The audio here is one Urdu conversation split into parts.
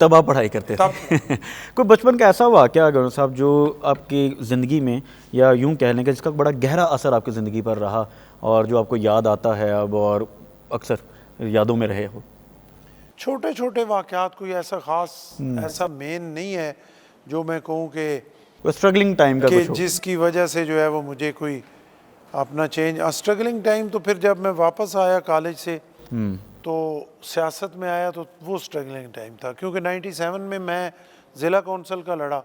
تب آپ پڑھائی کرتے تھے کوئی بچپن کا ایسا واقعہ گورنر صاحب جو آپ کی زندگی میں یا یوں کہہ لیں کہ جس کا بڑا گہرا اثر آپ کی زندگی پر رہا اور جو آپ کو یاد آتا ہے اب اور اکثر یادوں میں رہے ہو؟ چھوٹے چھوٹے واقعات، کوئی ایسا خاص ایسا مین نہیں ہے جو میں کہوں کہ اسٹرگلنگ ٹائم کا کچھ ہو؟ جس کی وجہ سے جو ہے وہ مجھے کوئی اپنا چینج، اسٹرگلنگ ٹائم تو پھر جب میں واپس آیا کالج سے تو سیاست میں آیا تو وہ اسٹرگلنگ ٹائم تھا، کیونکہ 97 میں ضلع کونسل کا لڑا.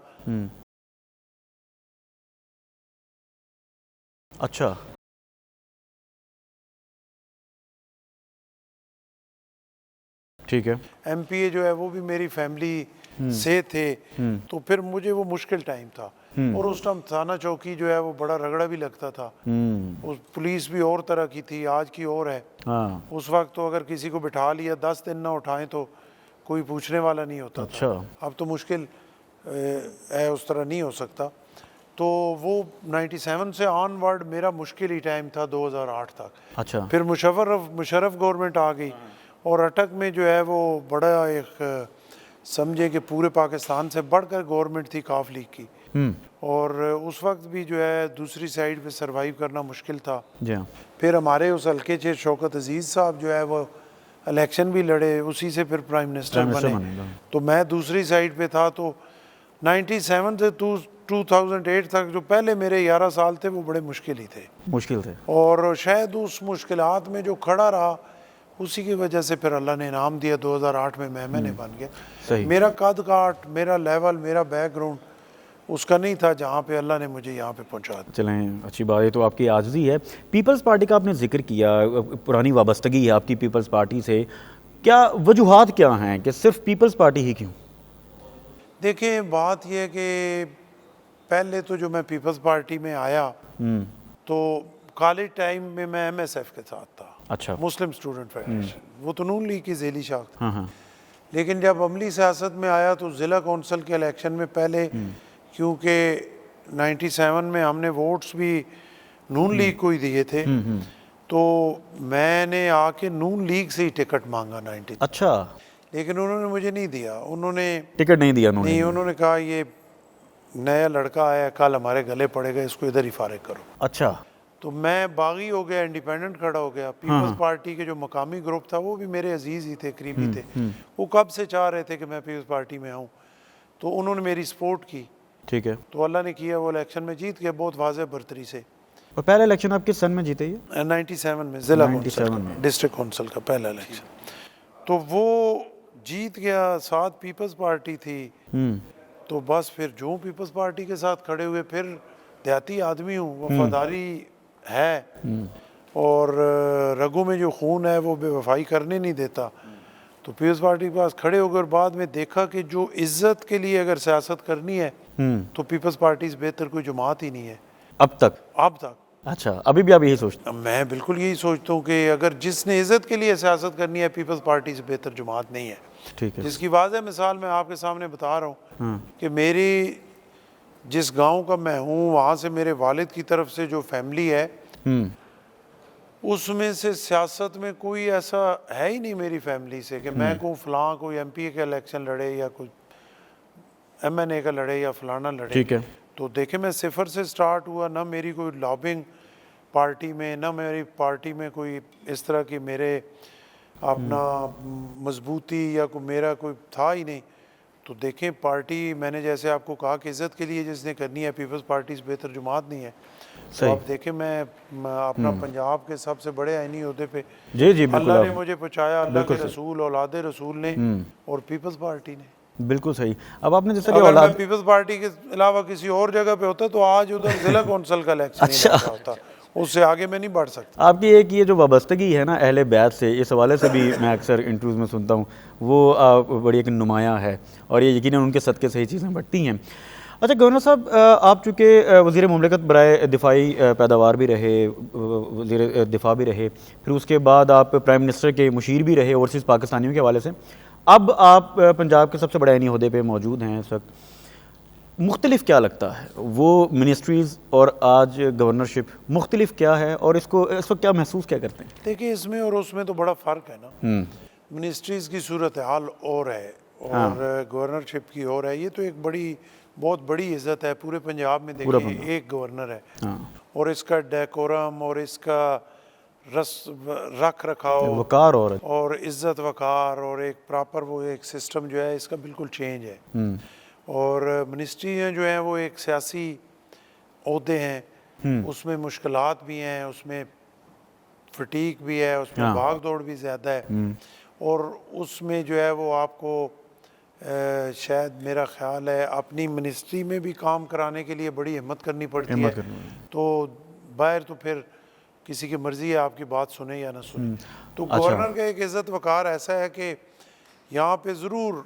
اچھا. ٹھیک ہے. ایم پی اے جو ہے وہ بھی میری فیملی سے تھے، تو پھر مجھے وہ مشکل ٹائم تھا. اور اس ٹائم تھانہ چوکی جو ہے وہ بڑا رگڑا بھی لگتا تھا. پولیس بھی اور طرح کی تھی، آج کی اور ہے. اس وقت تو اگر کسی کو بٹھا لیا 10 دن نہ اٹھائیں تو کوئی پوچھنے والا نہیں ہوتا تھا. اب تو مشکل ہے، اس طرح نہیں ہو سکتا. تو وہ 97 سے آن ورڈ میرا مشکل ہی ٹائم تھا 2008 تک. اچھا. پھر مشرف گورنمنٹ آ گئی اور اٹک میں جو ہے وہ بڑا ایک سمجھے کہ پورے پاکستان سے بڑھ کر گورنمنٹ تھی کاف لیگ کی. اور اس وقت بھی جو ہے دوسری سائیڈ پہ سروائیو کرنا مشکل تھا. پھر ہمارے اس حلقے سے شوکت عزیز صاحب جو ہے وہ الیکشن بھی لڑے، اسی سے پھر پرائم منسٹر بنے. تو میں دوسری سائیڈ پہ تھا. تو 97 سے 2008 تک جو پہلے میرے 11 سال تھے وہ بڑے مشکل ہی تھے. اور شاید اس مشکلات میں جو کھڑا رہا اسی کی وجہ سے پھر اللہ نے انعام دیا. 2008 میں میں بن گیا. میرا قد کاٹ، میرا لیول، میرا بیک گراؤنڈ اس کا نہیں تھا جہاں پہ اللہ نے مجھے یہاں پہ پہنچا دیا. چلیں اچھی بات ہے. تو آپ کی عاجزی ہے. پیپلز پارٹی کا آپ نے ذکر کیا، پرانی وابستگی ہے آپ کی پیپلز پارٹی سے. کیا وجوہات کیا ہیں کہ صرف پیپلز پارٹی ہی کیوں؟ دیکھیں بات یہ ہے کہ پہلے تو جو میں پیپلز پارٹی میں آیا تو کالج ٹائم میں ایم ایس ایف کے ساتھ تھا. اچھا. مسلم اسٹوڈنٹ فیڈریشن، وہ تو نون لیگ کی ذیلی شاخ تھی. لیکن جب عملی سیاست میں آیا تو ضلع کونسل کے الیکشن میں پہلے، کیونکہ 97 میں ہم نے ووٹس بھی نون لیگ کو ہی دیے تھے، تو میں نے آ کے نون لیگ سے ہی ٹکٹ مانگا 93. اچھا. لیکن انہوں نے مجھے نہیں دیا. انہوں نے ٹکٹ نہیں دیا. نہیں، انہوں نے کہا یہ نیا لڑکا آیا، کل ہمارے گلے پڑے گا، اس کو ادھر ہی فارغ کرو. اچھا. تو میں باغی ہو گیا، انڈیپینڈنٹ کھڑا ہو گیا. پیپلز پارٹی کے جو مقامی گروپ تھا وہ بھی میرے عزیز ہی تھے، قریبی تھے. وہ کب سے چاہ رہے تھے کہ میں پیپلز پارٹی میں آؤں، تو انہوں نے میری سپورٹ کی. ٹھیک ہے. تو اللہ نے کیا، وہ الیکشن میں جیت گیا بہت واضح برتری سے. اور پہلا الیکشن آپ کس سن میں جیتے؟ 97 میں ضلع کونسل میں، ڈسٹرکٹ کونسل کا پہلا الیکشن. تو وہ جیت گیا. ساتھ پیپلز پارٹی تھی. تو بس پھر جو پیپلز پارٹی کے ساتھ کھڑے ہوئے، پھر دیہاتی آدمی ہوں، وفاداری ہے اور رگوں میں جو خون ہے وہ بے وفائی کرنے نہیں دیتا. تو پیپلز پارٹی کے پاس کھڑے ہو کر بعد میں دیکھا کہ جو عزت کے لیے اگر سیاست کرنی ہے تو پیپلز پارٹی سے بہتر کوئی جماعت ہی نہیں ہے اب تک. اچھا. ابھی بھی آپ یہی سوچتے؟ میں بالکل یہی سوچتا ہوں کہ اگر جس نے عزت کے لیے سیاست کرنی ہے، پیپلز پارٹی سے بہتر جماعت نہیں ہے. ٹھیک ہے. جس کی واضح مثال میں آپ کے سامنے بتا رہا ہوں کہ میری جس گاؤں کا میں ہوں، وہاں سے میرے والد کی طرف سے جو فیملی ہے اس میں سے سیاست میں کوئی ایسا ہے ہی نہیں میری فیملی سے کہ میں کہوں فلاں کوئی ایم پی اے کا الیکشن لڑے یا کوئی ایم این اے کا لڑے یا فلانا لڑے. ٹھیک ہے. تو دیکھیں میں صفر سے سٹارٹ ہوا. نہ میری کوئی لابنگ پارٹی میں، نہ میری پارٹی میں کوئی اس طرح کی میرے اپنا مضبوطی یا کوئی میرا کوئی تھا ہی نہیں. تو دیکھیں پارٹی، میں نے جیسے آپ کو کہا کہ عزت کے لیے جس نے کرنی ہے، پیپلز پارٹی سے بہتر جماعت نہیں ہے. تو آپ دیکھیں میں اپنا پنجاب کے سب سے بڑے آئینی عہدے پہ اللہ نے مجھے پہنچایا، اللہ کے رسول، اولاد رسول نے اور پیپلز پارٹی نے. بالکل صحیح. اب آپ نے جیسے اگر میں پیپلز پارٹی کے علاوہ کسی اور جگہ پہ ہوتا تو آج ادھر ضلع کونسل کا الیکشن نہیں لڑتا ہوتا. اس سے آگے میں نہیں بڑھ سکتا. آپ کی ایک یہ جو وابستگی ہے نا اہل بیت سے، اس حوالے سے بھی میں اکثر انٹرویوز میں سنتا ہوں، وہ بڑی ایک نمایاں ہے اور یہ یقیناً ان کے صدقے سے ہی چیزیں بڑھتی ہیں. اچھا گورنر صاحب، آپ چونکہ وزیر مملکت برائے دفاعی پیداوار بھی رہے، وزیر دفاع بھی رہے، پھر اس کے بعد آپ پرائم منسٹر کے مشیر بھی رہے اوورسیز پاکستانیوں کے حوالے سے، اب آپ پنجاب کے سب سے بڑے عینی عہدے پہ موجود ہیں اس وقت. مختلف کیا لگتا ہے وہ منسٹریز اور آج گورنرشپ مختلف کیا ہے، اور اس وقت کیا محسوس کیا کرتے ہیں؟ دیکھیں اس میں اور اس میں تو بڑا فرق ہے نا. منسٹریز کی صورتحال اور ہے، اور گورنرشپ کی اور ہے. یہ تو ایک بہت بڑی عزت ہے پورے پنجاب میں. دیکھیں ایک گورنر ہے اور اس کا ڈیکورم اور اس کا رکھ رکھاؤ وقار اور عزت وقار اور ایک پراپر وہ ایک سسٹم جو ہے اس کا بالکل چینج ہے. اور منسٹریاں جو ہیں وہ ایک سیاسی عہدے ہیں, اس میں مشکلات بھی ہیں, اس میں فٹیک بھی ہے, اس میں بھاگ دوڑ بھی زیادہ ہے, اور اس میں جو ہے وہ آپ کو شاید میرا خیال ہے اپنی منسٹری میں بھی کام کرانے کے لیے بڑی ہمت کرنی پڑتی ہے. تو باہر تو پھر کسی کی مرضی ہے آپ کی بات سنے یا نہ سنے. تو گورنر کا ایک عزت وقار ایسا ہے کہ یہاں پہ ضرور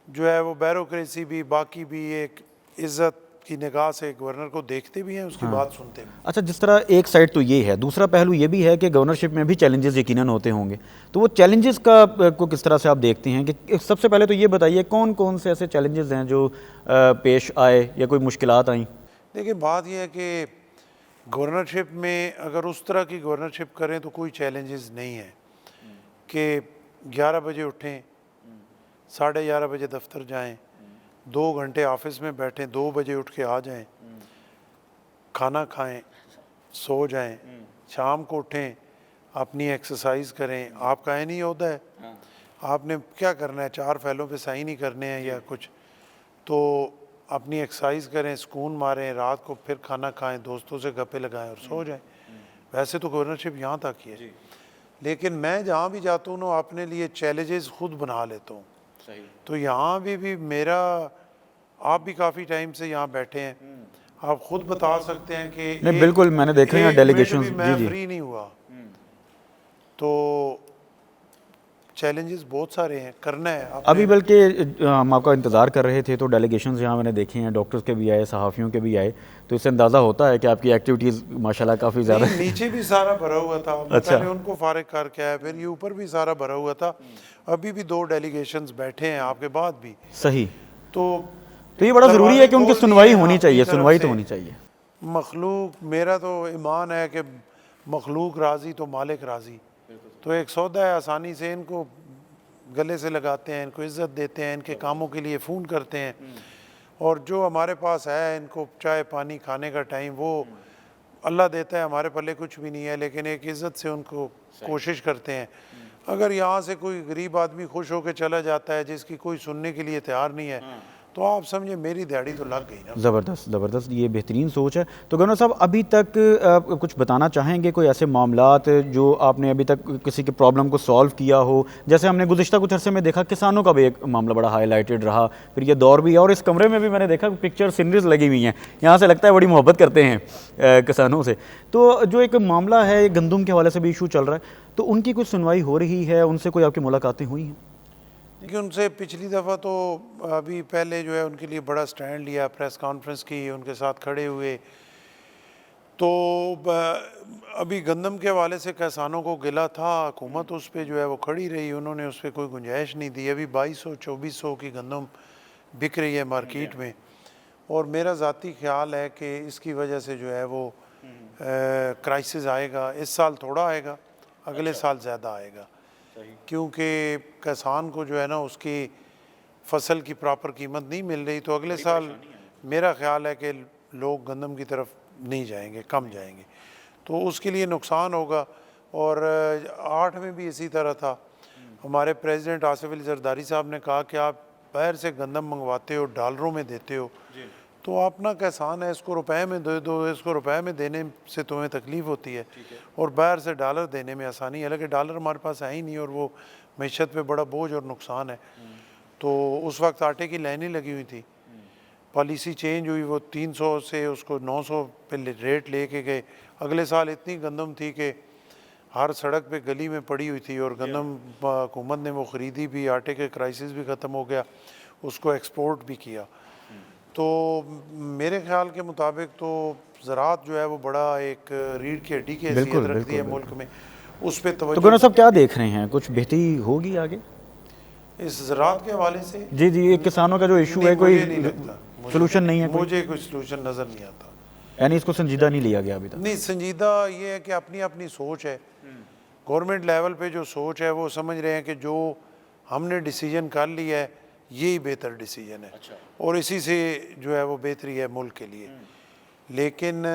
جو ہے وہ بیوروکریسی بھی باقی بھی ایک عزت کی نگاہ سے گورنر کو دیکھتے بھی ہیں, اس کی بات سنتے ہیں. اچھا, جس طرح ایک سائڈ تو یہ ہے, دوسرا پہلو یہ بھی ہے کہ گورنرشپ میں بھی چیلنجز یقیناً ہوتے ہوں گے. تو وہ چیلنجز کو کس طرح سے آپ دیکھتے ہیں کہ سب سے پہلے تو یہ بتائیے کون کون سے ایسے چیلنجز ہیں جو پیش آئے یا کوئی مشکلات آئیں؟ دیکھیں بات یہ ہے کہ گورنرشپ میں اگر اس طرح کی گورنرشپ کریں تو کوئی چیلنجز نہیں ہے کہ 11 بجے اٹھیں, 11:30 بجے دفتر جائیں, 2 گھنٹے آفس میں بیٹھیں, 2 بجے اٹھ کے آ جائیں, کھانا کھائیں, سو جائیں, شام کو اٹھیں, اپنی ایکسرسائز کریں. آپ کا نہیں عہدہ ہے, آپ نے کیا کرنا ہے, 4 فائلوں پہ سائن ہی کرنے ہیں یا کچھ, تو اپنی ایکسرسائز کریں, سکون ماریں, رات کو پھر کھانا کھائیں, دوستوں سے گپے لگائیں اور سو جائیں. ویسے تو گورنرشپ یہاں تک ہی ہے, لیکن میں جہاں بھی جاتا ہوں اپنے لیے چیلنجز خود بنا لیتا ہوں. تو یہاں بھی میرا, آپ بھی کافی ٹائم سے یہاں بیٹھے ہیں, آپ خود بتا سکتے ہیں کہ بالکل میں نے دیکھا ہے ڈیلیگیشنز, میں فری نہیں ہوا. تو چیلنجز بہت سارے ہیں, کرنا ہے. ابھی بلکہ ہم آپ کا انتظار کر رہے تھے تو ڈیلیگیشنز یہاں میں نے دیکھے ہیں, ڈاکٹرز کے بھی آئے, صحافیوں کے بھی آئے, تو اس سے اندازہ ہوتا ہے کہ آپ کی ایکٹیویٹیز ماشاءاللہ کافی زیادہ ہیں. نیچے بھی سارا بھرا ہوا تھا, میں پہلے ان کو فارغ کر کے آیا, پھر یہ اوپر بھی سارا بھرا ہوا تھا. ابھی بھی 2 ڈیلیگیشنز بیٹھے ہیں آپ کے بعد بھی. صحیح. تو یہ بڑا ضروری ہے کہ ان کی سنوائی ہونی چاہیے, سنوائی تو ہونی چاہیے. مخلوق, میرا تو ایمان ہے کہ مخلوق راضی تو مالک راضی. تو ایک سودا ہے, آسانی سے ان کو گلے سے لگاتے ہیں, ان کو عزت دیتے ہیں, ان کے کاموں کے لیے فون کرتے ہیں, اور جو ہمارے پاس ہے ان کو چائے پانی کھانے کا ٹائم وہ اللہ دیتا ہے, ہمارے پلے کچھ بھی نہیں ہے, لیکن ایک عزت سے ان کو کوشش کرتے ہیں. اگر یہاں سے کوئی غریب آدمی خوش ہو کے چلا جاتا ہے جس کی کوئی سننے کے لیے تیار نہیں ہے, تو آپ سمجھیں میری دیہڑی تو لگ گئی نا. زبردست, یہ بہترین سوچ ہے. تو گورنر صاحب ابھی تک کچھ بتانا چاہیں گے, کوئی ایسے معاملات جو آپ نے ابھی تک کسی کے پرابلم کو سالو کیا ہو؟ جیسے ہم نے گزشتہ کچھ عرصے میں دیکھا کسانوں کا بھی ایک معاملہ بڑا ہائی لائٹڈ رہا, پھر یہ دور بھی ہے, اور اس کمرے میں بھی میں نے دیکھا پکچر سینریز لگی ہوئی ہیں, یہاں سے لگتا ہے بڑی محبت کرتے ہیں کسانوں سے. تو جو ایک معاملہ ہے گندم کے حوالے سے بھی ایشو چل رہا ہے, تو ان کی کچھ سنوائی ہو رہی ہے, ان سے کوئی آپ کی ملاقاتیں ہوئی ہیں؟ دیکھیں ان سے پچھلی دفعہ تو ابھی پہلے جو ہے ان کے لیے بڑا سٹینڈ لیا, پریس کانفرنس کی, ان کے ساتھ کھڑے ہوئے. تو ابھی گندم کے حوالے سے کسانوں کو گلا تھا, حکومت اس پہ جو ہے وہ کھڑی رہی, انہوں نے اس پہ کوئی گنجائش نہیں دی. ابھی 2200-2400 کی گندم بک رہی ہے مارکیٹ میں, اور میرا ذاتی خیال ہے کہ اس کی وجہ سے جو ہے وہ کرائسس آئے گا. اس سال تھوڑا آئے گا, اگلے سال زیادہ آئے گا, کیونکہ کسان کو جو ہے نا اس کی فصل کی پراپر قیمت نہیں مل رہی. تو اگلے سال میرا خیال ہے کہ لوگ گندم کی طرف نہیں جائیں گے, کم جائیں گے, تو اس کے لیے نقصان ہوگا. اور 8 میں بھی اسی طرح تھا. ہمارے پریزیڈنٹ آصف علی زرداری صاحب نے کہا کہ آپ باہر سے گندم منگواتے ہو, ڈالروں میں دیتے ہو, تو اپنا کسان ہے اس کو روپے میں دے دو, اس کو روپے میں دینے سے تمہیں تکلیف ہوتی ہے, اور باہر سے ڈالر دینے میں آسانی ہے. حالانکہ ڈالر ہمارے پاس ہے ہی نہیں, اور وہ معیشت پہ بڑا بوجھ اور نقصان ہے. تو اس وقت آٹے کی لائنیں لگی ہوئی تھی, پالیسی چینج ہوئی, وہ 300 سے اس کو 900 پہ ریٹ لے کے گئے. اگلے سال اتنی گندم تھی کہ ہر سڑک پہ گلی میں پڑی ہوئی تھی, اور گندم حکومت نے وہ خریدی بھی, آٹے کے کرائسس بھی ختم ہو گیا, اس کو ایکسپورٹ بھی کیا. تو میرے خیال کے مطابق تو زراعت جو ہے وہ بڑا ایک ریڑھ کی ہڈی کی حیثیت رکھتی ہے ملک میں, اس پہ توجہ. تو گورنر صاحب کیا دیکھ رہے ہیں, کچھ بہتری ہوگی آگے اس زراعت کے حوالے سے؟ جی کسانوں کا جو ایشو ہے کوئی سلوشن نہیں ہے, مجھے کوئی سلوشن نظر نہیں آتا. یعنی اس کو سنجیدہ نہیں لیا گیا ابھی تک؟ نہیں, سنجیدہ یہ ہے کہ اپنی اپنی سوچ ہے. گورنمنٹ لیول پہ جو سوچ ہے وہ سمجھ رہے ہیں کہ جو ہم نے ڈیسیجن کر لیا ہے یہی بہتر ڈیسیجن ہے اور اسی سے جو ہے وہ بہتری ہے ملک کے لیے. لیکن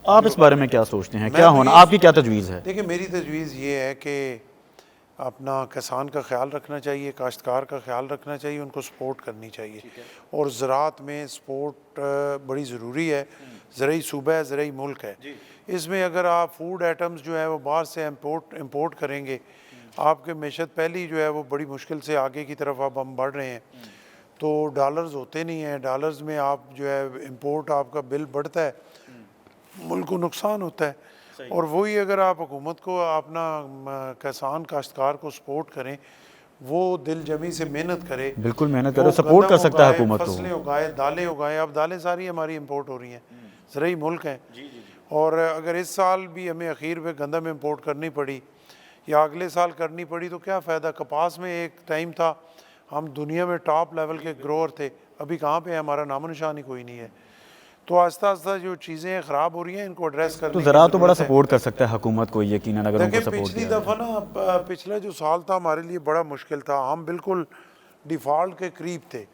آپ اس بارے میں کیا سوچتے ہیں, کیا ہونا, آپ کی کیا تجویز ہے؟ دیکھیں میری تجویز یہ ہے کہ اپنا کسان کا خیال رکھنا چاہیے, کاشتکار کا خیال رکھنا چاہیے, ان کو سپورٹ کرنی چاہیے, اور زراعت میں سپورٹ بڑی ضروری ہے. زرعی صوبہ ہے, زرعی ملک ہے. اس میں اگر آپ فوڈ آئٹمز جو ہے وہ باہر سے امپورٹ کریں گے, آپ کے معیشت پہلی جو ہے وہ بڑی مشکل سے آگے کی طرف اب ہم بڑھ رہے ہیں, تو ڈالرز ہوتے نہیں ہیں, ڈالرز میں آپ جو ہے امپورٹ آپ کا بل بڑھتا ہے, ملک کو نقصان ہوتا ہے. اور وہی اگر آپ حکومت کو اپنا کسان کاشتکار کو سپورٹ کریں, وہ دل جمی سے محنت کرے, بالکل محنت وہ کرے, سپورٹ کر گندم سکتا ہے اگائے, حکومت کو. فصلیں اگائے, دالیں اگائے. اب دالیں ساری ہماری امپورٹ ہو رہی ہیں, زرعی ملک ہیں. اور اگر اس سال بھی ہمیں اخیر پہ گندم امپورٹ کرنی پڑی یا اگلے سال کرنی پڑی تو کیا فائدہ. کپاس میں ایک ٹائم تھا ہم دنیا میں ٹاپ لیول کے گروور تھے, ابھی کہاں پہ ہمارا نام و نشان ہی کوئی نہیں ہے. تو آہستہ آہستہ جو چیزیں خراب ہو رہی ہیں ان کو ایڈریس کرنے تو کی زراعت تو بڑا ضرورت ہے. سپورٹ کر سکتا ہے حکومت کو یقیناً, اگر ان کو دیکھیں سپورٹ پچھلی کیا دفعہ جائے. نا, پچھلا جو سال تھا ہمارے لیے بڑا مشکل تھا, ہم بالکل ڈیفالٹ کے قریب تھے,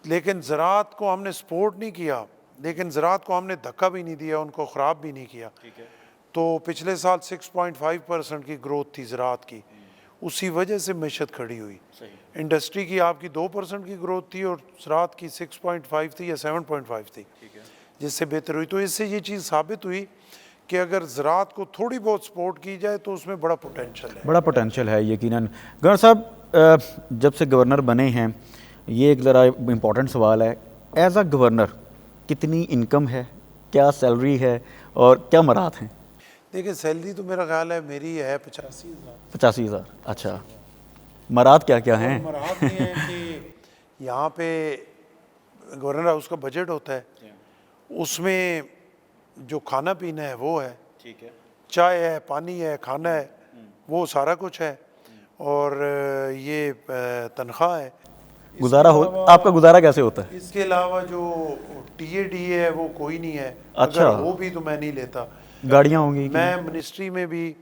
لیکن زراعت کو ہم نے سپورٹ نہیں کیا, لیکن زراعت کو ہم نے دھکا بھی نہیں دیا, ان کو خراب بھی نہیں کیا. تو پچھلے سال 6.5% کی گروتھ تھی زراعت کی, اسی وجہ سے معیشت کھڑی ہوئی. انڈسٹری کی آپ کی 2% کی گروتھ تھی اور زراعت کی 6.5 تھی یا 7.5 تھی, جس سے بہتر ہوئی. تو اس سے یہ چیز ثابت ہوئی کہ اگر زراعت کو تھوڑی بہت سپورٹ کی جائے تو اس میں بڑا پوٹینشل ہے. بڑا پوٹینشل ہے یقیناً. گورنر صاحب, جب سے گورنر بنے ہیں, یہ ایک ذرا امپورٹنٹ سوال ہے, ایز اے گورنر کتنی انکم ہے, کیا سیلری ہے اور کیا مراد ہیں؟ دیکھیں سیلری تو میرا خیال ہے میری ہے 85,000. 85,000. اچھا, مراد کیا کیا ہیں؟ مراد یہ ہے کہ یہاں پہ گورنر ہاؤس کا بجٹ ہوتا ہے, اس میں جو کھانا پینا ہے وہ ہے, چائے ہے, پانی ہے, کھانا ہے, وہ سارا کچھ ہے, اور یہ تنخواہ ہے. گزارا آپ کا گزارا کیسے ہوتا ہے؟ اس کے علاوہ جو ٹی اے ڈی اے ہے وہ کوئی نہیں ہے, اچھا. اگر ہو بھی تو میں نہیں لیتا. گاڑیاں ہوں گی؟ میں منسٹری میں بھی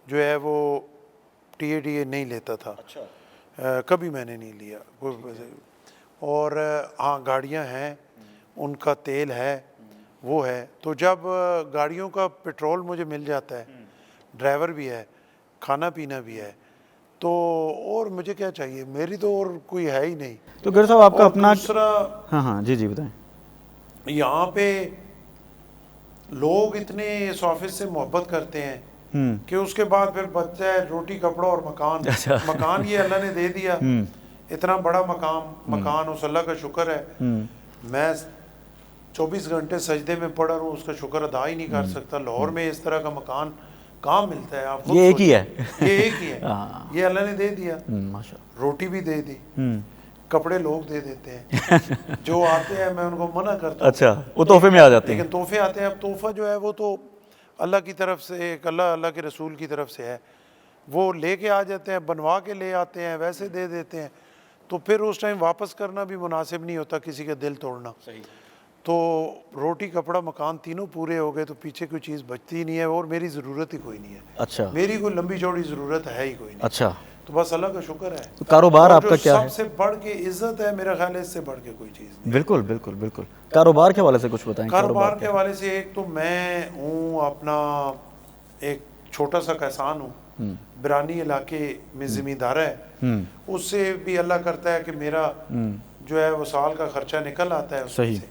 جو ہے وہ ٹی اے ڈی اے نہیں لیتا تھا, کبھی میں نے نہیں لیا. اور ہاں گاڑیاں ہیں, ان کا تیل ہے, وہ ہے. تو جب گاڑیوں کا پیٹرول مجھے مل جاتا ہے, ڈرائیور بھی ہے, کھانا پینا بھی ہے, تو اور مجھے کیا چاہیے, میری تو اور کوئی ہے ہی نہیں. تو گورنر صاحب آپ کا اپنا, دوسرا ہاں جی بتائیں. یہاں پہ لوگ اتنے اس آفس سے محبت کرتے ہیں کہ اس کے بعد پھر بچہ ہے روٹی کپڑا اور مکان. مکان یہ اللہ نے دے دیا, اتنا بڑا مکان, اس اللہ کا شکر ہے. میں 24 گھنٹے سجدے میں پڑا رہا ہوں, اس کا شکر ادا ہی نہیں کر سکتا. لاہور میں اس طرح کا مکان کہاں ملتا ہے, آپ خود یہ ایک ہی ہے, یہ ایک ہی ہے, یہ اللہ نے دے دیا. روٹی بھی دے دی, کپڑے لوگ دے دیتے ہیں, جو آتے ہیں میں ان کو منع کرتا ہوں. اچھا, وہ تحفے میں آ جاتے ہیں. لیکن تحفے آتے ہیں. اب تحفہ جو ہے وہ تو اللہ کی طرف سے, ایک اللہ کے رسول کی طرف سے ہے, وہ لے کے آ جاتے ہیں, بنوا کے لے آتے ہیں, ویسے دے دیتے ہیں. تو پھر اس ٹائم واپس کرنا بھی مناسب نہیں ہوتا, کسی کا دل توڑنا. تو روٹی کپڑا مکان تینوں پورے ہو گئے تو پیچھے کوئی چیز بچتی ہی نہیں ہے, اور میری ضرورت ہی کوئی نہیں ہے. اچھا, میری کوئی لمبی چوڑی ضرورت ہے ہی کوئی نہیں. اچھا, تو بس اللہ کا شکر ہے. تو کاروبار آپ کا کیا ہے؟ سب سے بڑھ کے عزت ہے میرا خیال ہے, اس سے بڑھ کے کوئی چیز نہیں. بالکل بالکل بالکل. کاروبار کے حوالے سے کچھ بتائیں. کاروبار کے حوالے سے ایک تو میں ہوں اپنا ایک چھوٹا سا کسان ہوں, برانی علاقے میں زمیندار ہے, اس سے بھی اللہ کرتا ہے کہ میرا جو ہے وہ سال کا خرچہ نکل آتا ہے اس میں سے.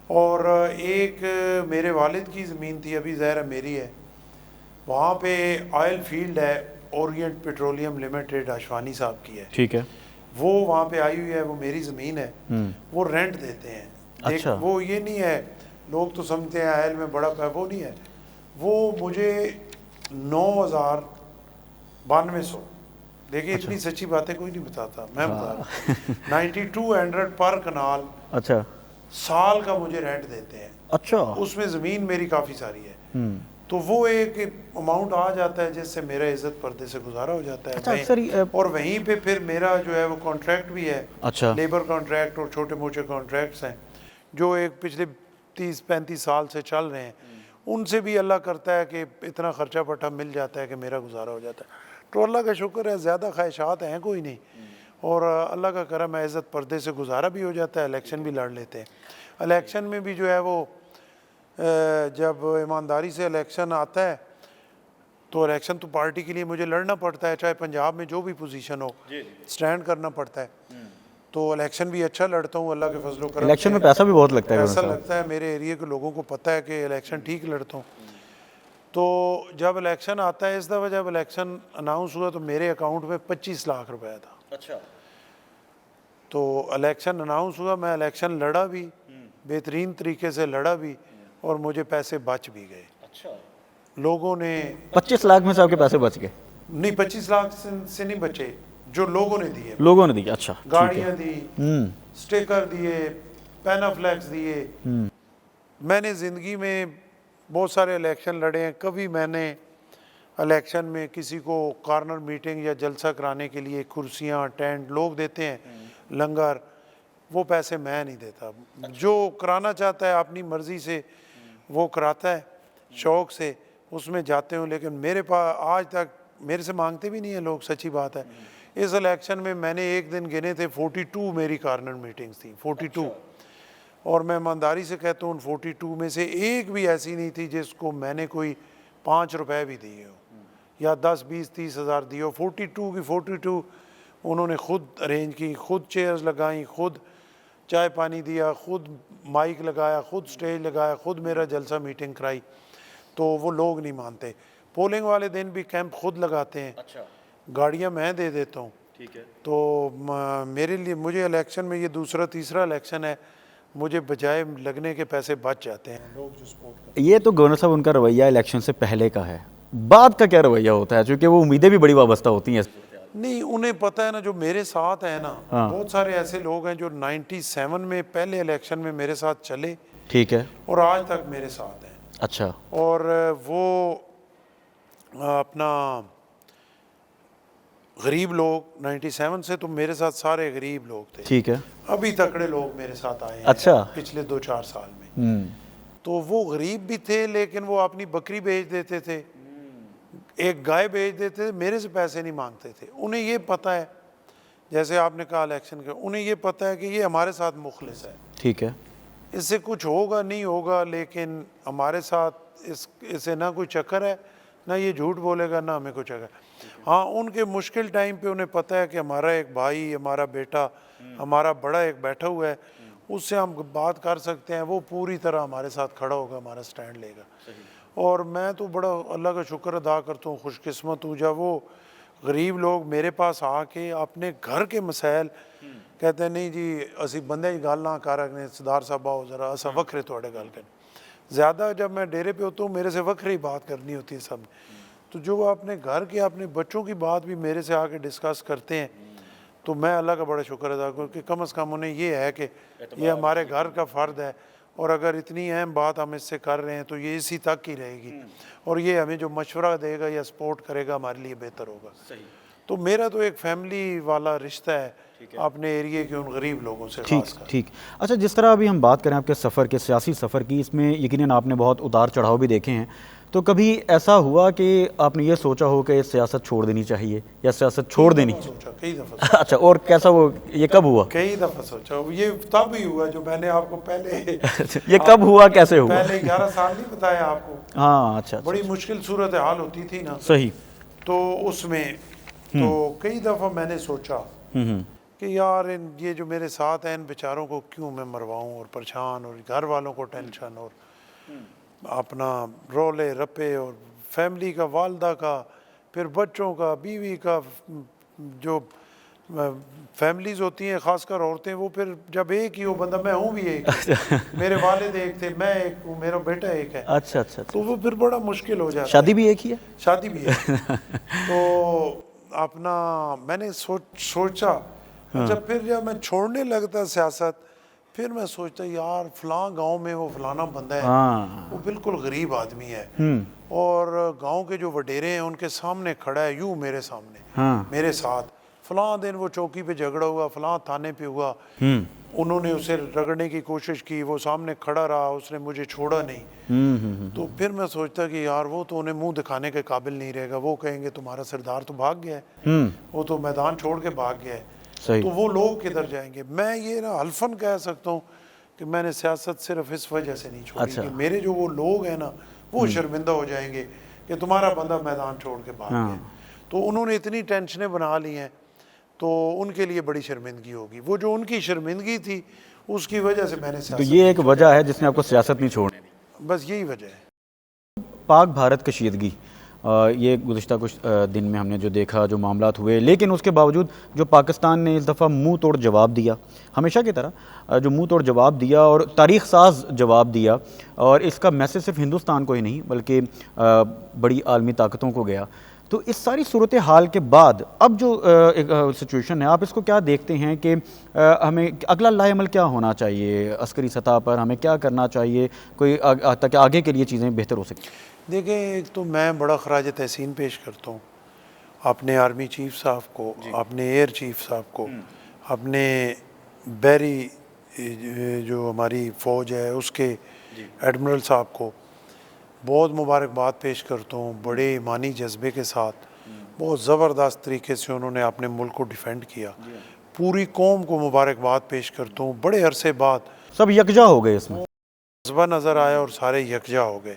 اور ایک میرے والد کی زمین تھی, ابھی ظاہر میری ہے, وہاں پہ آئل فیلڈ ہے, اورینٹ پیٹرولیم لمیٹڈ اشوانی صاحب کی ہے. ٹھیک ہے. وہ وہاں پہ آئی ہوئی ہے, وہ میری زمین ہے, وہ رینٹ دیتے ہیں. اچھا. وہ یہ نہیں ہے, لوگ تو سمجھتے ہیں آئل میں بڑا وہ نہیں ہے, وہ مجھے 9,9200, دیکھیے اتنی سچی باتیں کوئی نہیں بتاتا, میں بتا رہا ہوں, 9200 پر کنال. اچھا, سال کا مجھے رینٹ دیتے ہیں. اچھا, اس میں زمین میری کافی ساری ہے. تو وہ ایک اماؤنٹ آ جاتا ہے جس سے میرا عزت پردے سے گزارا ہو جاتا ہے. اور وہیں پہ پھر میرا جو ہے وہ کانٹریکٹ بھی ہے, لیبر کانٹریکٹ اور چھوٹے موٹے کانٹریکٹس ہیں جو ایک پچھلے 30-35 سال سے چل رہے ہیں. ان سے بھی اللہ کرتا ہے کہ اتنا خرچہ پٹا مل جاتا ہے کہ میرا گزارا ہو جاتا ہے. تو اللہ کا شکر ہے, زیادہ خواہشات ہیں کوئی نہیں. اور اللہ کا کرم ہے عزت پردے سے گزارا بھی ہو جاتا ہے, الیکشن بھی لڑ لیتے ہیں. الیکشن میں بھی جو ہے وہ جب ایمانداری سے الیکشن آتا ہے تو الیکشن تو پارٹی کے لیے مجھے لڑنا پڑتا ہے, چاہے پنجاب میں جو بھی پوزیشن ہو سٹینڈ کرنا پڑتا ہے. تو الیکشن بھی اچھا لڑتا ہوں اللہ کے فضل و کرم. الیکشن میں پیسہ بھی بہت لگتا ہے. پیسہ لگتا ہے, میرے ایریے کے لوگوں کو پتہ ہے کہ الیکشن ٹھیک لڑتا ہوں. تو جب الیکشن آتا ہے, اس دفعہ جب الیکشن اناؤنس ہوا تو میرے اکاؤنٹ میں 25 لاکھ روپے تھا. اچھا. تو الیکشن اناؤنس ہوا, میں الیکشن لڑا بھی, بہترین طریقے سے لڑا بھی, اور مجھے پیسے بچ بھی گئے. اچھا. لوگوں نے 25 لاکھ میں سے آپ کے پیسے بچ گئے؟ نہیں, 25 لاکھ سے نہیں بچے, جو لوگوں نے دیے. لوگوں نے دیا. اچھا. گاڑیاں دی, سٹیکر دیے, پینافلیکس دیے. میں نے زندگی میں بہت سارے الیکشن لڑے ہیں, کبھی میں نے الیکشن میں کسی کو کارنر میٹنگ یا جلسہ کرانے کے لیے کرسیاں, ٹینٹ لوگ دیتے ہیں, لنگر, وہ پیسے میں نہیں دیتا. جو کرانا چاہتا ہے اپنی مرضی سے وہ کراتا ہے, شوق سے اس میں جاتے ہوں. لیکن میرے پاس آج تک میرے سے مانگتے بھی نہیں ہیں لوگ, سچی بات ہے. اس الیکشن میں میں نے ایک دن گنے تھے 42 میری کارنر میٹنگز تھیں, 42. اور میں ایمانداری سے کہتا ہوں 42 میں سے ایک بھی ایسی نہیں تھی جس کو میں نے کوئی 5 روپے بھی دیے ہو یا 10, 20, 30 ہزار دیے ہو. 42 کی 42 انہوں نے خود ارینج کی, خود چیئرز لگائیں, خود چائے پانی دیا, خود مائک لگایا, خود سٹیج لگایا, خود میرا جلسہ میٹنگ کرائی. تو وہ لوگ نہیں مانتے. پولنگ والے دن بھی کیمپ خود لگاتے ہیں. اچھا. گاڑیاں میں دے دیتا ہوں. ٹھیک ہے. تو میرے لیے, مجھے الیکشن میں یہ دوسرا تیسرا الیکشن ہے, مجھے بجائے لگنے کے پیسے بچ جاتے ہیں. لوگ جو سپورٹ کرتے ہیں. یہ تو گورنر صاحب ان کا رویہ الیکشن سے پہلے کا ہے, بعد کا کیا رویہ ہوتا ہے؟ چونکہ وہ امیدیں بھی بڑی وابستہ ہوتی ہیں. نہیں, انہیں پتہ ہے نا, جو میرے ساتھ ہیں نا, بہت سارے ایسے لوگ ہیں جو 97 میں پہلے الیکشن میں میرے ساتھ چلے. ٹھیک ہے. اور آج تک میرے ساتھ ہیں. اچھا. اور وہ اپنا غریب لوگ 97 سے تو میرے ساتھ سارے غریب لوگ تھے. ٹھیک ہے. ابھی تکڑے لوگ میرے ساتھ آئے ہیں. اچھا. پچھلے 2-4 سال میں. تو وہ غریب بھی تھے لیکن وہ اپنی بکری بیچ دیتے تھے, ایک گائے بیچ دیتے تھے, میرے سے پیسے نہیں مانگتے تھے. انہیں یہ پتہ ہے, جیسے آپ نے کہا الیکشن کا, انہیں یہ پتہ ہے کہ یہ ہمارے ساتھ مخلص ہے. ٹھیک ہے. اس سے کچھ ہوگا نہیں ہوگا, لیکن ہمارے ساتھ اسے نہ کوئی چکر ہے, نہ یہ جھوٹ بولے گا, نہ ہمیں کوئی چکر. ہاں, ان کے مشکل ٹائم پہ انہیں پتہ ہے کہ ہمارا ایک بھائی, ہمارا بیٹا, ہمارا بڑا ایک بیٹھا ہوا ہے, اس سے ہم بات کر سکتے ہیں, وہ پوری طرح ہمارے ساتھ کھڑا ہوگا, ہمارا سٹینڈ لے گا. اور میں تو بڑا اللہ کا شکر ادا کرتا ہوں, خوش قسمت ہوں, جب وہ غریب لوگ میرے پاس آ کے اپنے گھر کے مسائل کہتے ہیں, نہیں جی اسی بندے کی گل نہ کر رکھنے, سردار صاحب آؤ ذرا اسا وکھرے تھوڑے گل کریں. زیادہ جب میں ڈیرے پہ ہوتا ہوں میرے سے وکھری بات کرنی ہوتی ہے سب. تو جو وہ اپنے گھر کے اپنے بچوں کی بات بھی میرے سے آ کے ڈسکس کرتے ہیں, تو میں اللہ کا بڑا شکر ادا کروں کہ کم از کم انہیں یہ ہے کہ یہ ہمارے گھر کا فرد ہے, اور اگر اتنی اہم بات ہم اس سے کر رہے ہیں تو یہ اسی تک ہی رہے گی, اور یہ ہمیں جو مشورہ دے گا یا سپورٹ کرے گا ہمارے لیے بہتر ہوگا. تو میرا تو ایک فیملی والا رشتہ ہے اپنے ایریے کے ان غریب لوگوں سے خاص کر. ٹھیک. اچھا, جس طرح ابھی ہم بات کریں آپ کے سفر کے, سیاسی سفر کی, اس میں یقیناً آپ نے بہت اتار چڑھاؤ بھی دیکھے ہیں, تو کبھی ایسا ہوا کہ آپ نے یہ سوچا ہو کہ سیاست چھوڑ دینی چاہیے یا سیاست چھوڑ دینی؟ سوچا کئی دفعہ. اچھا, اور کیسا وہ, یہ کب ہوا؟ کئی دفعہ سوچا. یہ تب ہی ہوا جو میں نے آپ کو پہلے یہ کب ہوا, کیسے ہوا؟ پہلے 11 سال نہیں بتایا آپ کو. ہاں. اچھا. بڑی مشکل صورت حال ہوتی تھی نا. صحیح. تو اس میں تو کئی دفعہ میں نے سوچا کہ یار یہ جو میرے ساتھ ہیں ان بیچاروں کو کیوں میں مرواؤں, اور پریشان, اور گھر والوں کو ٹینشن, اور اپنا رولے رپے, اور فیملی کا, والدہ کا, پھر بچوں کا, بیوی کا. جو فیملیز ہوتی ہیں خاص کر عورتیں, وہ پھر جب ایک ہی ہو بندہ, میں ہوں بھی ایک, میرے والد ایک تھے, میں ایک ہوں, میرا بیٹا ایک ہے. اچھا. اچھا. تو وہ پھر بڑا مشکل ہو جاتا ہے. شادی بھی ایک ہی ہے؟ شادی بھی ہے. تو اپنا میں نے سوچا. اچھا, پھر جب میں چھوڑنے لگتا سیاست, پھر میں سوچتا یار فلاں گاؤں میں وہ فلانا بندہ ہے, وہ بالکل غریب آدمی ہے, اور گاؤں کے جو وڈیرے ہیں ان کے سامنے کھڑا ہے, یوں میرے سامنے, میرے ساتھ, فلاں دن وہ چوکی پہ جھگڑا ہوا, فلاں تھانے پہ ہوا, انہوں نے اسے رگڑنے کی کوشش کی, وہ سامنے کھڑا رہا, اس نے مجھے چھوڑا نہیں. تو پھر میں سوچتا کہ یار وہ تو انہیں منہ دکھانے کے قابل نہیں رہے گا, وہ کہیں گے تمہارا سردار تو بھاگ گیا ہے, وہ تو میدان چھوڑ کے بھاگ گیا ہے. تو وہ لوگ کدھر جائیں گے؟ میں یہ نا حلفاً کہہ سکتا ہوں کہ میں نے سیاست صرف اس وجہ سے نہیں چھوڑی کہ میرے جو وہ لوگ ہیں نا وہ شرمندہ ہو جائیں گے کہ تمہارا بندہ میدان چھوڑ کے بھاگ گیا. تو انہوں نے اتنی ٹینشنیں بنا لی ہیں تو ان کے لیے بڑی شرمندگی ہوگی. وہ جو ان کی شرمندگی تھی اس کی وجہ سے میں نے تو یہ ایک وجہ ہے جس نے آپ کو سیاست نہیں چھوڑنی دی. بس یہی وجہ ہے. پاک بھارت کشیدگی یہ گزشتہ کچھ دن میں ہم نے جو دیکھا جو معاملات ہوئے، لیکن اس کے باوجود جو پاکستان نے اس دفعہ منہ توڑ جواب دیا، ہمیشہ کی طرح جو منہ توڑ جواب دیا اور تاریخ ساز جواب دیا، اور اس کا میسج صرف ہندوستان کو ہی نہیں بلکہ بڑی عالمی طاقتوں کو گیا. تو اس ساری صورتحال کے بعد اب جو ایک سچویشن ہے، آپ اس کو کیا دیکھتے ہیں کہ ہمیں اگلا لائے عمل کیا ہونا چاہیے عسکری سطح پر؟ ہمیں کیا کرنا چاہیے کوئی تاکہ آگے کے لیے چیزیں بہتر ہو سکیں؟ دیکھیں، ایک تو میں بڑا خراج تحسین پیش کرتا ہوں اپنے آرمی چیف صاحب کو، اپنے ایئر چیف صاحب کو، اپنے بحری جو ہماری فوج ہے اس کے ایڈمرل صاحب کو بہت مبارکباد پیش کرتا ہوں. بڑے ایمانی جذبے کے ساتھ بہت زبردست طریقے سے انہوں نے اپنے ملک کو ڈیفینڈ کیا. پوری قوم کو مبارکباد پیش کرتا ہوں. بڑے عرصے بعد سب یکجا ہو گئے، اس میں جذبہ نظر آیا اور سارے یکجا ہو گئے.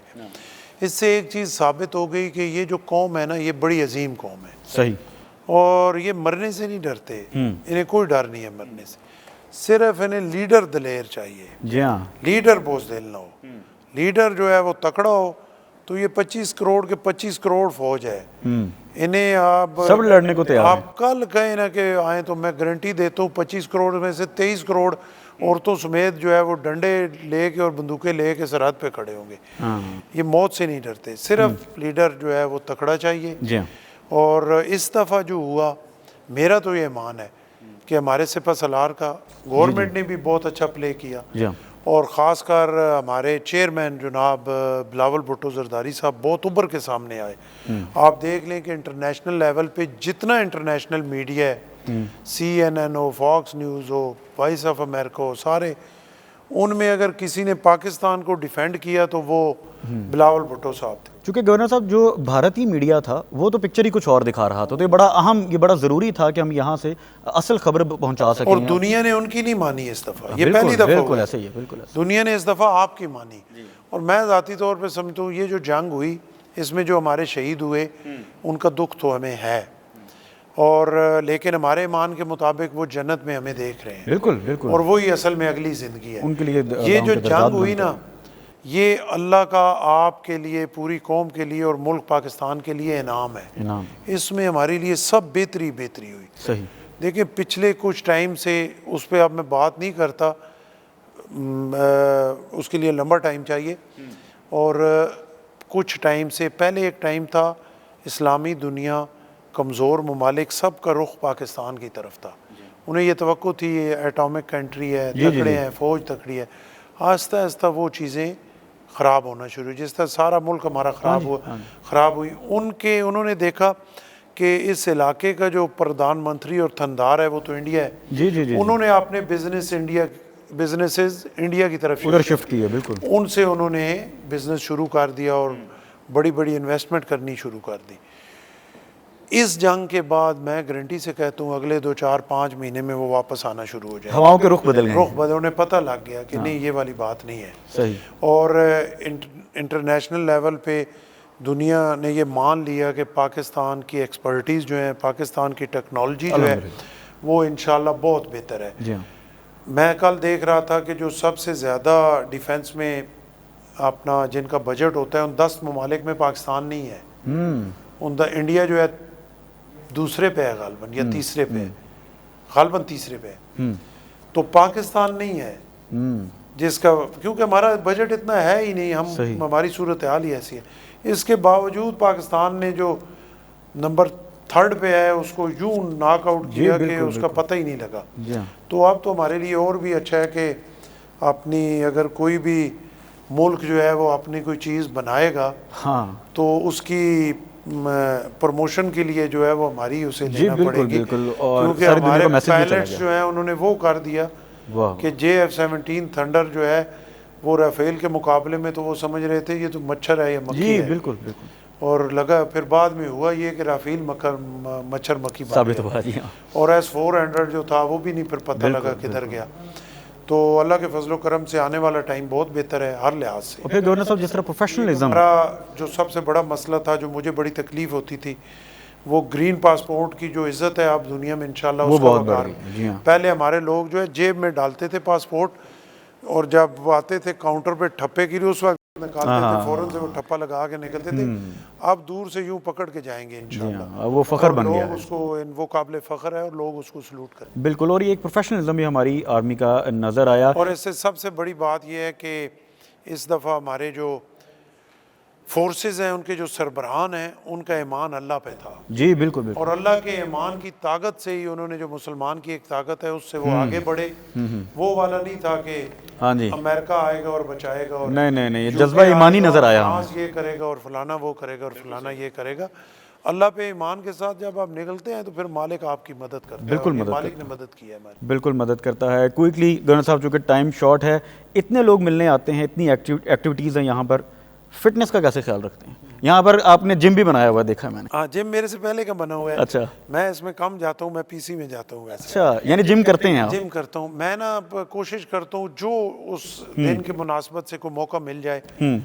اس سے ایک چیز ثابت ہو گئی کہ یہ جو قوم ہے نا یہ بڑی عظیم قوم ہے. صحیح. اور یہ مرنے سے نہیں ڈرتے، انہیں کوئی ڈر نہیں ہے مرنے سے. صرف انہیں لیڈر دلیر چاہیے. جی ہاں، لیڈر بوزدل نہ ہو. لیڈر جو ہے وہ تکڑا ہو. تو یہ 25 کروڑ کے 25 کروڑ فوج ہے. انہیں آپ سب لڑنے کو تیار ہیں. آپ کل کہیں نا کہ آئیں تو میں گارنٹی دیتا ہوں 25 کروڑ میں سے 23 کروڑ عورتوں سمیت جو ہے وہ ڈنڈے لے کے اور بندوقیں لے کے سرحد پہ کھڑے ہوں گے. یہ موت سے نہیں ڈرتے. صرف لیڈر جو ہے وہ تکڑا چاہیے. جی ہاں. اور اس دفعہ جو ہوا، میرا تو یہ ایمان ہے کہ ہمارے سپہ سالار کا گورنمنٹ نے بھی بہت اچھا پلے کیا. جی ہاں. اور خاص کر ہمارے چیئرمین جناب بلاول بھٹو زرداری صاحب بہت ابھر کے سامنے آئے. آپ دیکھ لیں کہ انٹرنیشنل لیول پہ جتنا انٹرنیشنل میڈیا ہے، CNN ہو، فاکس نیوز ہو، وائس آف امریکہ ہو، سارے ان میں اگر کسی نے پاکستان کو ڈیفینڈ کیا تو وہ بلاول بھٹو صاحب تھے. چونکہ گورنر صاحب جو بھارتی میڈیا تھا وہ تو پکچر ہی کچھ اور دکھا رہا تھا، تو یہ بڑا اہم، یہ بڑا ضروری تھا کہ ہم یہاں سے اصل خبر پہنچا سکیں. اور دنیا نے ان کی نہیں مانی اس دفعہ. یہ پہلی دفعہ بالکل ایسے ہی ہے. بالکل دنیا نے اس دفعہ آپ کی مانی. اور میں ذاتی طور پہ سمجھتا ہوں یہ جو جنگ ہوئی اس میں جو ہمارے شہید ہوئے ان کا دکھ تو ہمیں ہے، اور لیکن ہمارے ایمان کے مطابق وہ جنت میں ہمیں دیکھ رہے ہیں. بالکل بالکل. اور وہی اصل میں اگلی زندگی ہے ان کے لیے. یہ جو جنگ ہوئی نا یہ اللہ کا آپ کے لیے، پوری قوم کے لیے اور ملک پاکستان کے لیے انعام ہے. اس میں ہمارے لیے سب بہتری ہوئی. صحیح. دیکھیں پچھلے کچھ ٹائم سے اس پہ اب میں بات نہیں کرتا، اس کے لیے لمبا ٹائم چاہیے. اور کچھ ٹائم سے پہلے ایک ٹائم تھا اسلامی دنیا، کمزور ممالک، سب کا رخ پاکستان کی طرف تھا. انہیں یہ توقع تھی یہ ایٹامک کنٹری ہے، تکڑے ہیں، فوج تکڑی ہے. آہستہ آہستہ وہ چیزیں خراب ہونا شروع ہوئی. جس طرح سارا ملک ہمارا خراب ہوئی. انہوں نے دیکھا کہ اس علاقے کا جو پردھان منتری اور تھندار ہے وہ تو انڈیا ہے. جی جی جی. انہوں نے اپنے بزنسز انڈیا کی طرف شفٹ کیے. بالکل. ان سے انہوں نے بزنس شروع کر دیا اور بڑی بڑی انویسٹمنٹ کرنی شروع کر دی. اس جنگ کے بعد میں گارنٹی سے کہتا ہوں اگلے 2-4-5 مہینے میں وہ واپس آنا شروع ہو جائے. ہواؤں کے رخ بدل گئے. انہیں پتہ لگ گیا کہ نہیں یہ والی بات نہیں ہے. صحیح. اور انٹرنیشنل لیول پہ دنیا نے یہ مان لیا کہ پاکستان کی ایکسپرٹیز جو ہیں، پاکستان کی ٹیکنالوجی جو ہے وہ انشاءاللہ بہت بہتر ہے. جی ہاں. میں کل دیکھ رہا تھا کہ جو سب سے زیادہ ڈیفنس میں اپنا جن کا بجٹ ہوتا ہے ان 10 ممالک میں پاکستان نہیں ہے. انڈیا جو ہے دوسرے پہ ہے غالباً، یا تیسرے پہ ہے، غالباً تیسرے پہ ہے. تو پاکستان نہیں ہے جس کا، کیونکہ ہمارا بجٹ اتنا ہے ہی نہیں، ہماری صورتحال ہی ایسی ہے. اس کے باوجود پاکستان نے جو نمبر 3 پہ ہے اس کو یوں ناک آؤٹ کیا کہ اس کا پتہ ہی نہیں لگا. تو اب تو ہمارے لیے اور بھی اچھا ہے کہ اپنی اگر کوئی بھی ملک جو ہے وہ اپنی کوئی چیز بنائے گا تو اس کی پروموشن کے لیے جو ہے وہ ہماری اسے لینا پڑے گی. کیونکہ ہمارے پائلٹس جو ہیں انہوں نے وہ کر دیا کہ JF-17 تھنڈر جو ہے وہ رافیل کے مقابلے میں تو وہ سمجھ رہے تھے یہ تو مچھر ہے یا مکھی ہے. بالکل. اور لگا پھر بعد میں ہوا یہ کہ رافیل مچھر مکھی بن ثابت گیا، ہوا جی ہاں اور S-400 جو تھا وہ بھی نہیں پھر پتہ لگا کدھر گیا. تو اللہ کے فضل و کرم سے آنے والا ٹائم بہت بہتر ہے ہر لحاظ سے. اور پھر گورنر صاحب جس طرح پروفیشنلزم ہمارا جو سب سے بڑا مسئلہ تھا جو مجھے بڑی تکلیف ہوتی تھی وہ گرین پاسپورٹ کی جو عزت ہے اب دنیا میں انشاءاللہ وہ اس کا بہت بڑھ وقار. گئی جی ہاں. پہلے ہمارے لوگ جو ہے جیب میں ڈالتے تھے پاسپورٹ اور جب وہ آتے تھے کاؤنٹر پہ ٹھپے کی اس وقت نکالتے تھے فوراً سے وہ ٹھپا لگا کے نکلتے تھے. اب دور سے یوں پکڑ کے جائیں گے انشاءاللہ. وہ فخر بن گیا لوگ اس کو وہ قابل فخر ہے اور لوگ اس کو سلوٹ کریں. بالکل. اور یہ ایک پروفیشنلزم بھی ہماری آرمی کا نظر آیا. اور اس سے سب سے بڑی بات یہ ہے کہ اس دفعہ ہمارے جو فورسز ہیں ان کے جو سربراہان ہیں ان کا ایمان اللہ پہ تھا. جی بالکل بالکل. اور اللہ کے ایمان کی طاقت سے ہی انہوں نے جو مسلمان کی ایک طاقت ہے اس سے وہ آگے بڑھے. وہ والا نہیں تھا کہ ہاں جی امریکہ آئے گا اور بچائے گا اور نہیں یہ جذبہ ایمانی نظر آیا. فرانس یہ کرے گا اور فلانا وہ کرے گا اور فلانا یہ کرے گا. اللہ پہ ایمان کے ساتھ جب آپ نکلتے ہیں تو پھر مالک آپ کی مدد کرتا ہے. بالکل مالک نے مدد کی ہے ہماری. بالکل مدد کرتا ہے. کوئکلی گورنر صاحب چونکہ ٹائم شارٹ ہے، اتنے لوگ ملنے آتے ہیں، اتنی ایکٹیویٹیز ہیں یہاں پر، فٹنس کا کیسے خیال رکھتے ہیں؟ یہاں پر آپ نے جم بھی بنایا ہوا ہے دیکھا میں نے. ہاں جم میرے سے پہلے کا بنا ہوا ہے. اچھا میں اس میں کم جاتا ہوں، میں پی سی میں جاتا ہوں. ویسے اچھا یعنی جم کرتے ہیں آپ؟ جم کرتا ہوں میں نا. کوشش کرتا ہوں جو اس دن کی مناسبت سے کوئی موقع مل جائے.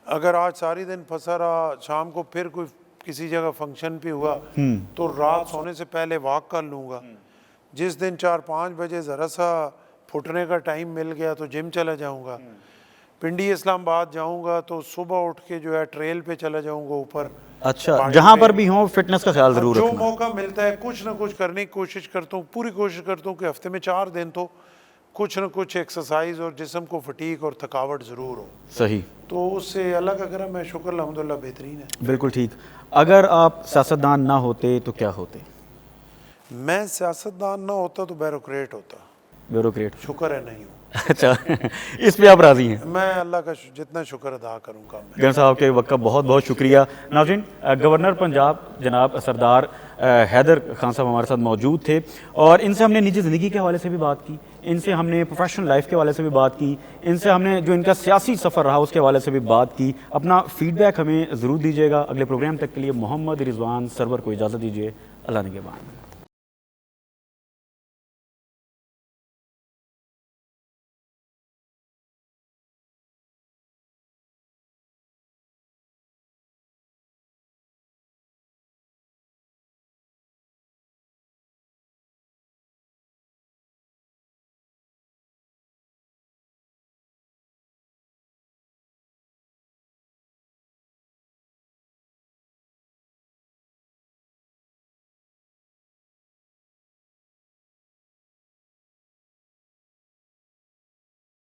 اگر آج ساری دن پھنسا رہا، شام کو پھر کوئی کسی جگہ فنکشن پہ ہوا تو رات سونے سے پہلے واک کر لوں گا. جس دن 4-5 بجے ذرا سا پھٹنے کا ٹائم مل گیا تو جم چلا جاؤں گا. پنڈی اسلام آباد جاؤں گا تو صبح اٹھ کے جو ہے ٹریل پہ چلا جاؤں گا اوپر. اچھا جہاں پر بھی ہوں فٹنس کا خیال ضرور جو رکھنا. موقع ملتا ہے کچھ نہ کچھ کرنے کی کوشش کرتا ہوں. پوری کوشش کرتا ہوں کہ ہفتے میں 4 دن تو کچھ نہ کچھ ایکسرسائز اور جسم کو فٹیک اور تھکاوٹ ضرور ہو. صحیح. تو اس سے اللہ کا کرم ہے، شکر الحمدللہ بہترین ہے. بالکل ٹھیک. اگر آپ سیاستدان نہ ہوتے تو کیا ہوتے؟ میں سیاستدان نہ ہوتا تو بیوروکریٹ ہوتا. بیوروکریٹ. شکر ہے نہیں ہوں. اچھا اس پہ آپ راضی ہیں؟ میں اللہ کا جتنا شکر ادا کروں گا. گورنر صاحب کے وقت کا بہت بہت شکریہ. ناظرین گورنر پنجاب جناب سردار حیدر خان صاحب ہمارے ساتھ موجود تھے اور ان سے ہم نے نجی زندگی کے حوالے سے بھی بات کی، ان سے ہم نے پروفیشنل لائف کے حوالے سے بھی بات کی، ان سے ہم نے جو ان کا سیاسی سفر رہا اس کے حوالے سے بھی بات کی. اپنا فیڈ بیک ہمیں ضرور دیجیے گا. اگلے پروگرام تک کے لیے محمد رضوان سرور کو اجازت دیجیے. اللہ نگہبان.